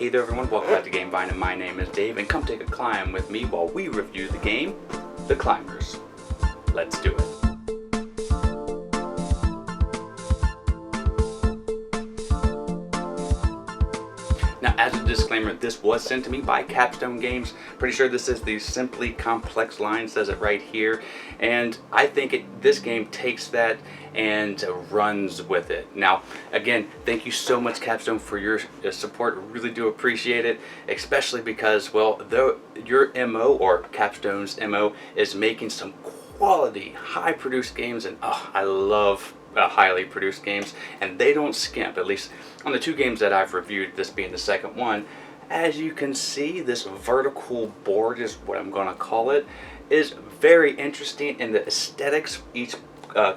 Hey there everyone, welcome back to Game Vine, and my name is Dave, and come take a climb with me while we review the game, The Climbers. Let's do it. Now, as a disclaimer, this was sent to me by Capstone Games. Pretty sure this is the Simply Complex line, says it right here. And I think this game takes that and runs with it. Now, again, thank you so much, Capstone, for your support. Really do appreciate it, especially because, well, your MO, or Capstone's MO, is making some quality, high-produced games, and I love highly produced games, and they don't skimp, at least on the two games that I've reviewed, this being the second one. As you can see, this vertical board is what I'm going to call it, is very interesting, and the aesthetics, each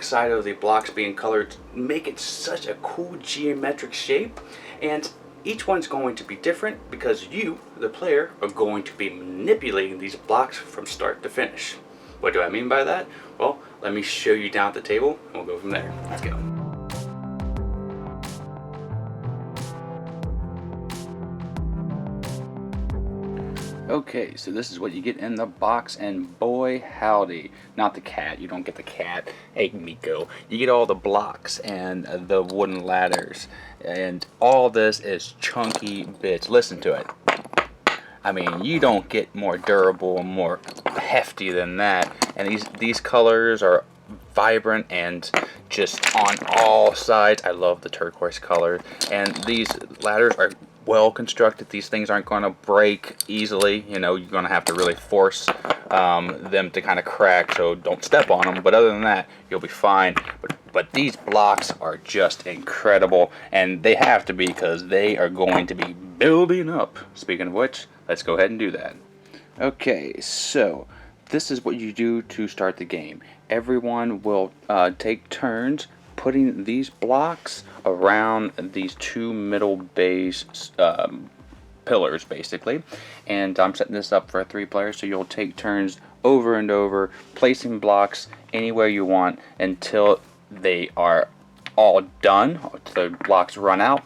side of the blocks being colored, make it such a cool geometric shape, and each one's going to be different because you, the player, are going to be manipulating these blocks from start to finish. What do I mean by that? Well, let me show you down at the table, and we'll go from there. Let's go. Okay, so this is what you get in the box, and boy howdy. Not the cat, you don't get the cat. Hey, Miko. You get all the blocks and the wooden ladders, and all this is chunky bits. Listen to it. I mean, you don't get more durable and more hefty than that. And these colors are vibrant and just on all sides. I love the turquoise color. And these ladders are well constructed. These things aren't going to break easily. You know, you're going to have to really force them to kind of crack, so don't step on them. But other than that, you'll be fine. But these blocks are just incredible, and they have to be because they are going to be building up. Speaking of which, let's go ahead and do that. Okay, so this is what you do to start the game. Everyone will take turns putting these blocks around these two middle base pillars, basically. And I'm setting this up for 3 players, so you'll take turns over and over placing blocks anywhere you want until they are all done, the blocks run out,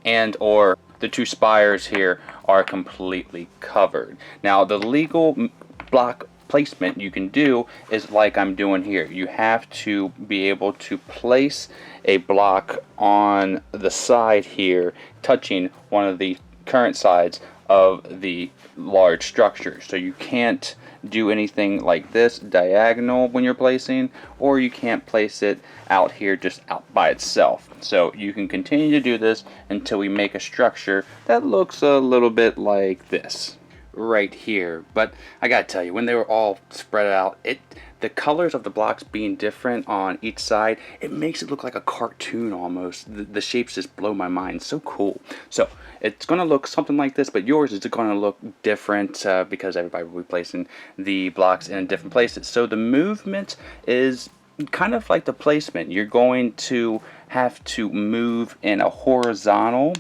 and or the 2 spires here are completely covered. Now, the legal block placement you can do is like I'm doing here. You have to be able to place a block on the side here, touching one of the current sides of the large structure. So you can't do anything like this diagonal when you're placing, or you can't place it out here just out by itself. So you can continue to do this until we make a structure that looks a little bit like this right here. But I gotta tell you, when they were all spread out, the colors of the blocks being different on each side, it makes it look like a cartoon almost. The shapes just blow my mind. So cool. So it's going to look something like this, but yours is going to look different because everybody will be placing the blocks in different places. So the movement is kind of like the placement. You're going to have to move in a horizontal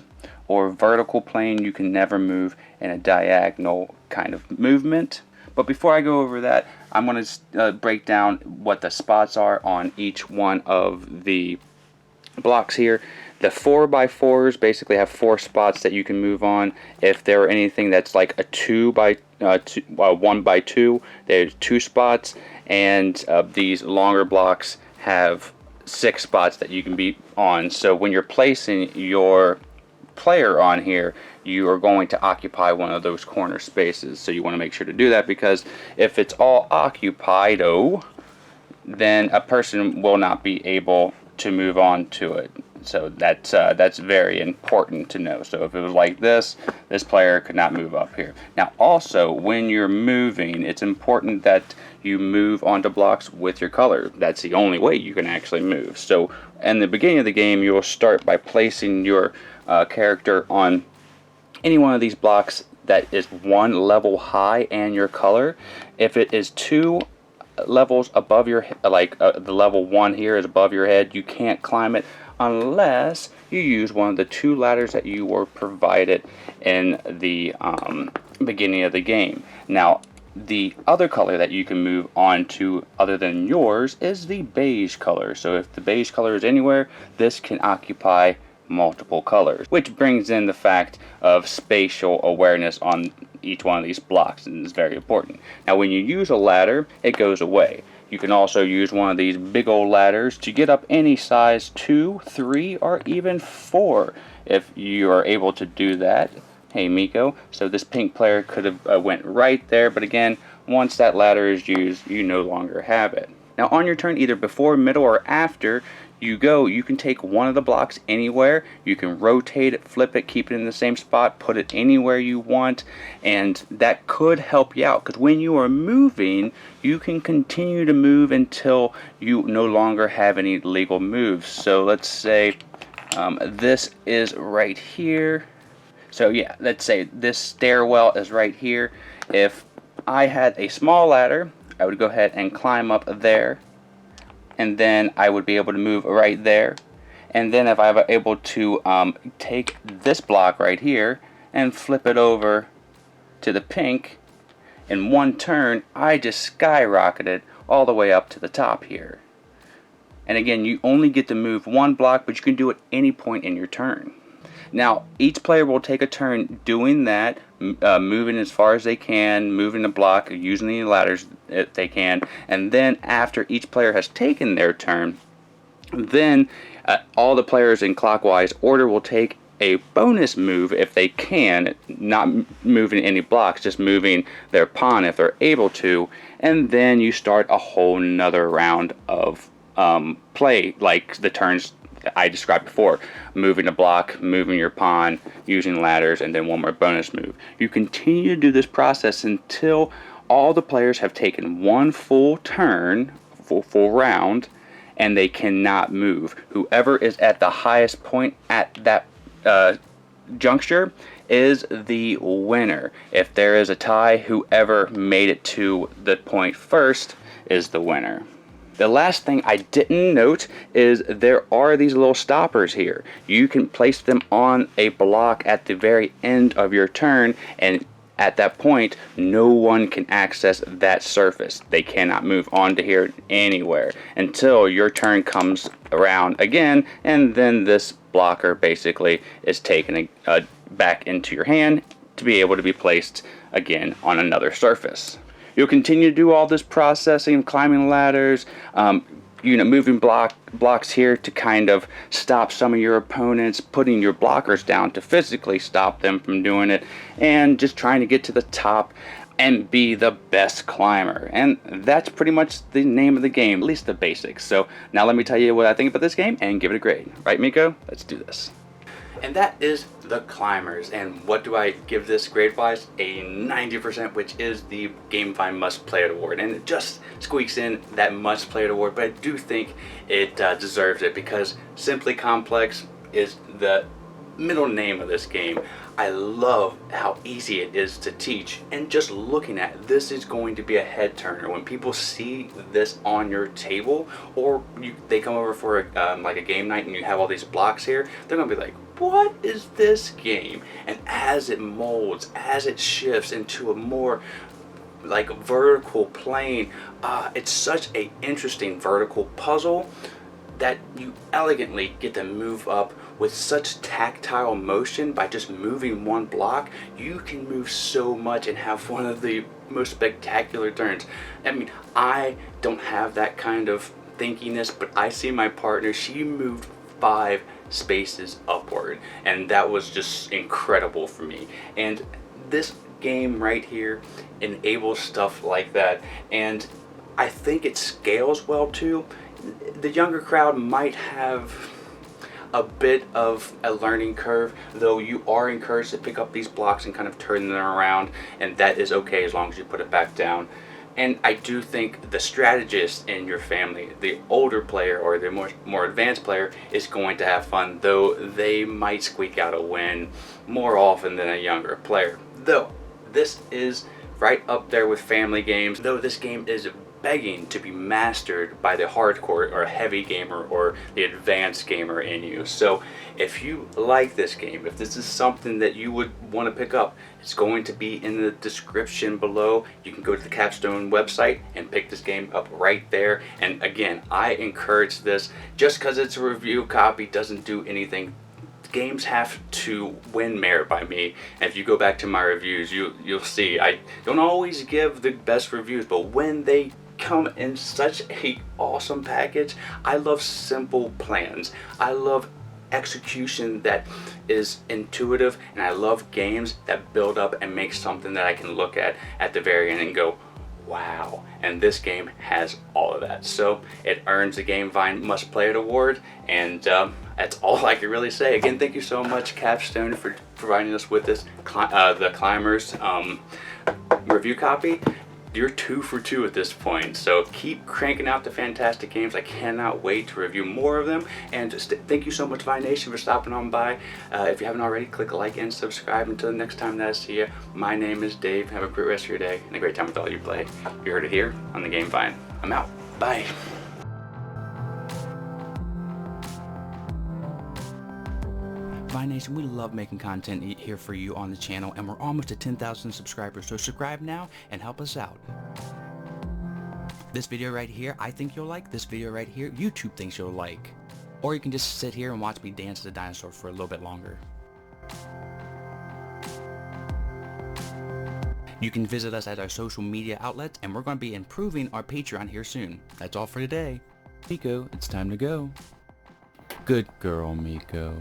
or vertical plane. You can never move in a diagonal kind of movement. But before I go over that, I'm going to break down what the spots are on each one of the blocks here. The 4x4s basically have 4 spots that you can move on. If there are anything that's like a 1x2, there's 2 spots. And these longer blocks have 6 spots that you can be on. So when you're placing your player on here, you are going to occupy one of those corner spaces. So you want to make sure to do that, because if it's all occupied, then a person will not be able to move on to it. So that's very important to know. So if it was like this player could not move up here. Now also, when you're moving, it's important that you move onto blocks with your color. That's the only way you can actually move. So in the beginning of the game, you will start by placing your character on any one of these blocks that is 1 level high and your color. If it is 2 levels above your head, like the level 1 here is above your head, you can't climb it unless you use one of the 2 ladders that you were provided in the beginning of the game. Now, the other color that you can move on to other than yours is the beige color. So if the beige color is anywhere, this can occupy multiple colors, which brings in the fact of spatial awareness on each one of these blocks, and it's very important. Now when you use a ladder, it goes away. You can also use one of these big old ladders to get up any size 2, 3, or even 4 if you are able to do that. Hey Miko, so this pink player could have went right there, but again, once that ladder is used, you no longer have it. Now on your turn, either before, middle, or after you go, you can take one of the blocks anywhere. You can rotate it, flip it, keep it in the same spot, put it anywhere you want, and that could help you out, because when you are moving, you can continue to move until you no longer have any legal moves. So let's say this is right here. So yeah, let's say this stairwell is right here. If I had a small ladder, I would go ahead and climb up there, and then I would be able to move right there. And then if I were able to take this block right here and flip it over to the pink, in one turn I just skyrocketed all the way up to the top here. And again, you only get to move one block, but you can do it any point in your turn. Now each player will take a turn doing that, moving as far as they can, moving the block, using the ladders if they can, and then after each player has taken their turn, then all the players in clockwise order will take a bonus move if they can, not moving any blocks, just moving their pawn if they're able to, and then you start a whole nother round of play, like the turns I described before, moving a block, moving your pawn, using ladders, and then one more bonus move. You continue to do this process until all the players have taken one full turn, full round, and they cannot move. Whoever is at the highest point at that juncture is the winner. If there is a tie, whoever made it to the point first is the winner. The last thing I didn't note is there are these little stoppers here. You can place them on a block at the very end of your turn, and at that point no one can access that surface. They cannot move onto here anywhere until your turn comes around again, and then this blocker basically is taken back into your hand to be able to be placed again on another surface. You'll continue to do all this processing, climbing ladders, moving blocks here to kind of stop some of your opponents, putting your blockers down to physically stop them from doing it, and just trying to get to the top and be the best climber. And that's pretty much the name of the game, at least the basics. So now let me tell you what I think about this game and give it a grade. Right, Miko? Let's do this. And that is The Climbers. And what do I give this grade-wise? A 90%, which is the GameFi Must Play It award. And it just squeaks in that Must Play It award, but I do think it deserves it because Simply Complex is the middle name of this game. I love how easy it is to teach, and just looking at this is going to be a head turner when people see this on your table, or they come over for like a game night and you have all these blocks here. They're gonna be like, what is this game? And as it molds, as it shifts into a more like vertical plane, it's such a interesting vertical puzzle that you elegantly get to move up with such tactile motion. By just moving one block, you can move so much and have one of the most spectacular turns. I mean, I don't have that kind of thinkiness, but I see my partner, she moved 5 spaces upward, and that was just incredible for me. And this game right here enables stuff like that, and I think it scales well too. The younger crowd might have a bit of a learning curve, though you are encouraged to pick up these blocks and kind of turn them around, and that is okay as long as you put it back down. And I do think the strategist in your family, the older player or the more advanced player, is going to have fun, though they might squeak out a win more often than a younger player. Though this is right up there with family games, though this game is begging to be mastered by the hardcore or heavy gamer or the advanced gamer in you. So if you like this game, if this is something that you would want to pick up, it's going to be in the description below. You can go to the Capstone website and pick this game up right there. And again, I encourage this. Just because it's a review copy doesn't do anything games have to win merit by me. And if you go back to my reviews, you'll see I don't always give the best reviews, but when they come in such a awesome package, I love simple plans. I love execution that is intuitive, and I love games that build up and make something that I can look at the very end and go, wow. And this game has all of that, so it earns the GameVine Must Play It award, and that's all I can really say. Again, thank you so much, Capstone, for providing us with this the Climbers review copy. You're 2 for 2 at this point, so keep cranking out the fantastic games. I cannot wait to review more of them. And just thank you so much, Vine Nation, for stopping on by. If you haven't already, click like and subscribe. Until the next time that I see you, my name is Dave. Have a great rest of your day and a great time with all you play. You heard it here on the GameVine. I'm out. Bye. Vine Nation, we love making content here for you on the channel, and we're almost at 10,000 subscribers, so subscribe now and help us out. This video right here, I think you'll like. This video right here, YouTube thinks you'll like. Or you can just sit here and watch me dance as a dinosaur for a little bit longer. You can visit us at our social media outlets, and we're going to be improving our Patreon here soon. That's all for today. Miko, it's time to go. Good girl, Miko.